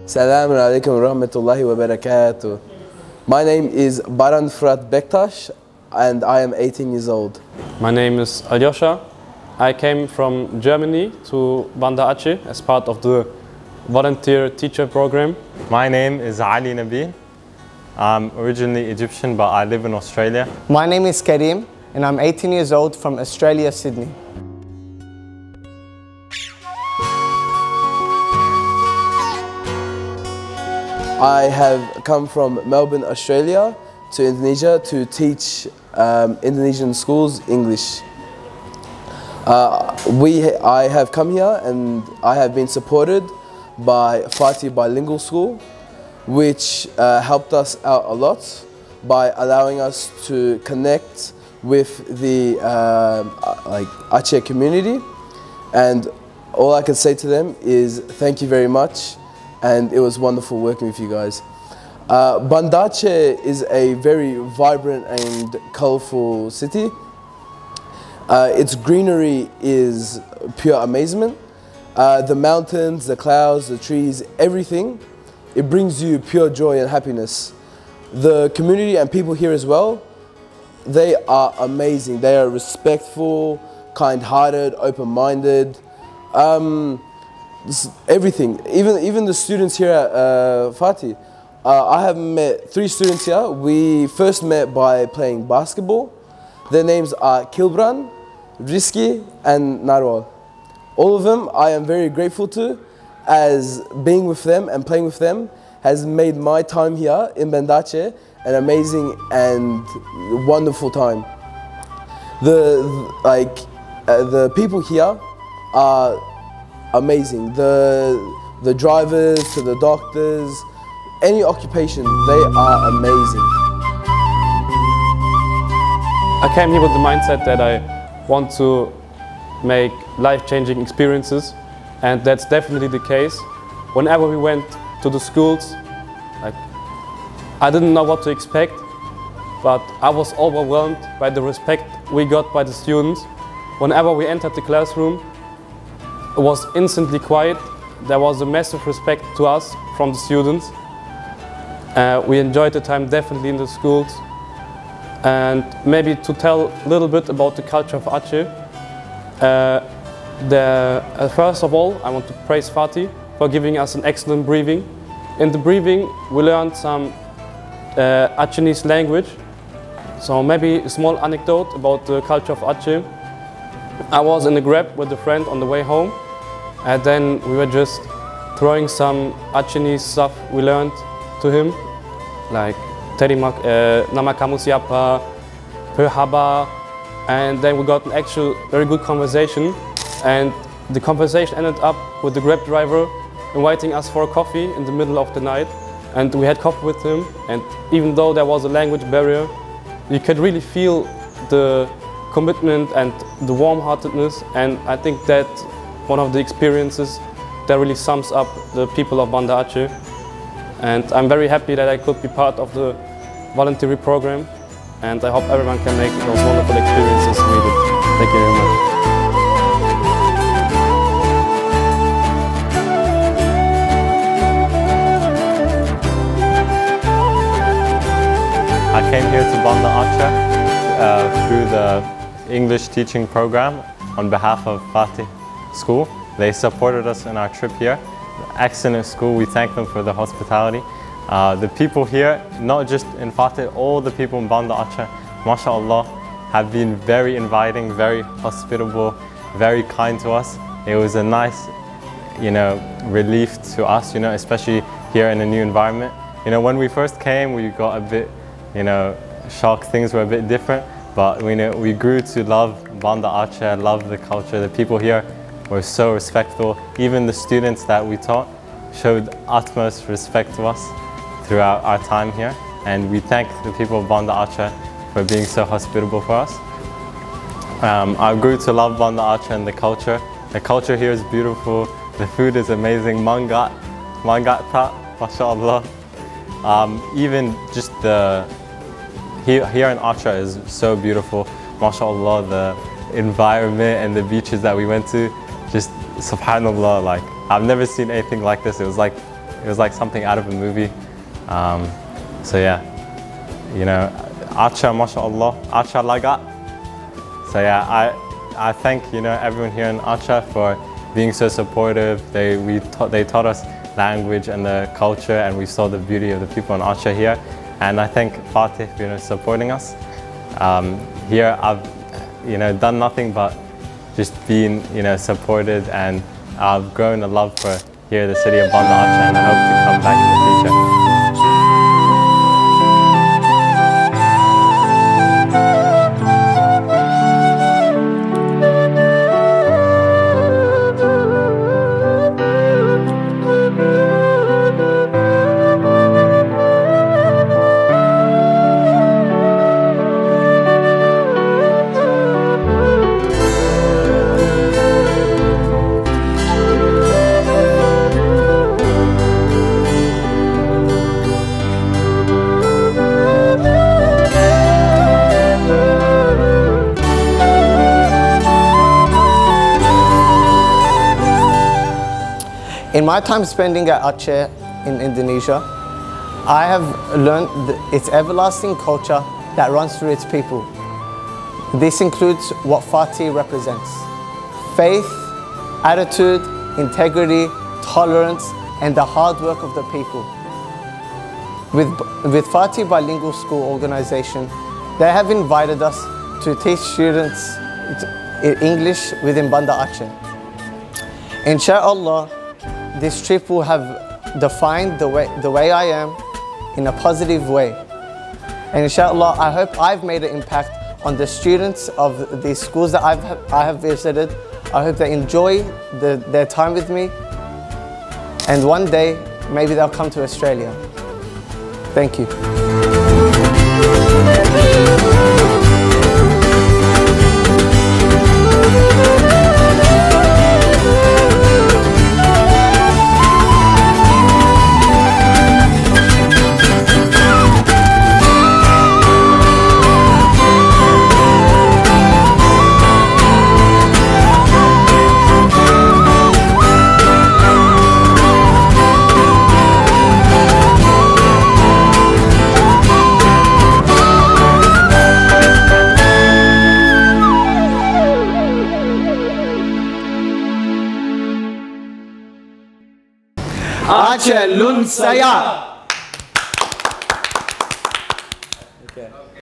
Assalamu alaikum wa rahmatullahi wa barakatuh. My name is Baran Fırat Bektaş and I am 18 years old. My name is Alyosha. I came from Germany to Banda Aceh as part of the volunteer teacher program. My name is Ali Nabil. I'm originally Egyptian, but I live in Australia. My name is Karim and I'm 18 years old from Australia, Sydney. I have come from Melbourne, Australia to Indonesia to teach Indonesian schools English. I have come here and I have been supported by Ftvp Bilingual School, which helped us out a lot by allowing us to connect with the Aceh community. And all I can say to them is thank you very much, and it was wonderful working with you guys. Banda Aceh is a very vibrant and colourful city. Its greenery is pure amazement. The mountains, the clouds, the trees, everything, it brings you pure joy and happiness. The community and people here as well, they are amazing. They are respectful, kind-hearted, open-minded. Everything, even the students here at Ftvp. I have met 3 students here. We first met by playing basketball. Their names are Kilbran, Rizki and Narwal. All of them I am very grateful to, as being with them and playing with them has made my time here in Banda Aceh an amazing and wonderful time. The people here are amazing. The drivers to the doctors, any occupation, they are amazing. I came here with the mindset that I want to make life-changing experiences, and that's definitely the case. Whenever we went to the schools, I didn't know what to expect, but I was overwhelmed by the respect we got by the students. Whenever we entered the classroom, it was instantly quiet. There was a massive respect to us from the students. We enjoyed the time definitely in the schools. And maybe to tell a little bit about the culture of Aceh. First of all, I want to praise Ftvp for giving us an excellent briefing. In the briefing, we learned some Acehese language. So maybe a small anecdote about the culture of Aceh. I was in a Grab with a friend on the way home, and then we were just throwing some Acehese stuff we learned to him, like nama kamu siapa, perhaba, and then we got an actual very good conversation, and the conversation ended up with the Grab driver inviting us for a coffee in the middle of the night, and we had coffee with him, and even though there was a language barrier, you could really feel the commitment and the warm-heartedness, and I think that one of the experiences that really sums up the people of Banda Aceh. And I'm very happy that I could be part of the voluntary program, and I hope everyone can make those wonderful experiences we did. Thank you very much. I came here to Banda Aceh through the English teaching program on behalf of Ftvp School. They supported us in our trip here. Excellent school, we thank them for the hospitality. The people here, not just in Ftvp, all the people in Banda Aceh, mashallah, have been very inviting, very hospitable, very kind to us. It was a nice, relief to us, especially here in a new environment. When we first came, we got a bit, shocked. Things were a bit different, but we grew to love Banda Aceh, love the culture. The people here were so respectful. Even the students that we taught showed utmost respect to us throughout our time here. And we thank the people of Banda Aceh for being so hospitable for us. I grew to love Banda Aceh and the culture. The culture here is beautiful. The food is amazing. Mangat ta, mashallah. Even just here in Aceh is so beautiful. MashaAllah, the environment and the beaches that we went to, just subhanallah, like I've never seen anything like this. It It was like something out of a movie. So yeah, you know, Acha, mashallah, Acha laga. So yeah, I thank, you know, everyone here in Acha for being so supportive. They taught us language and the culture, and we saw the beauty of the people in Acha here. And I thank Fatih for, you know, supporting us. Here I've, you know, done nothing but just being, you know, supported, and I've grown a love for here, the city of Banda Aceh, and I hope to come back in the future. In my time spending at Aceh in Indonesia, I have learned its everlasting culture that runs through its people. This includes what Fatih represents: faith, attitude, integrity, tolerance, and the hard work of the people. With Fatih Bilingual School Organization, they have invited us to teach students English within Banda Aceh. Inshallah, this trip will have defined the way I am in a positive way. And inshallah, I hope I've made an impact on the students of these schools that I have visited. I hope they enjoy their time with me. And one day, maybe they'll come to Australia. Thank you. Aceh Lun Saya.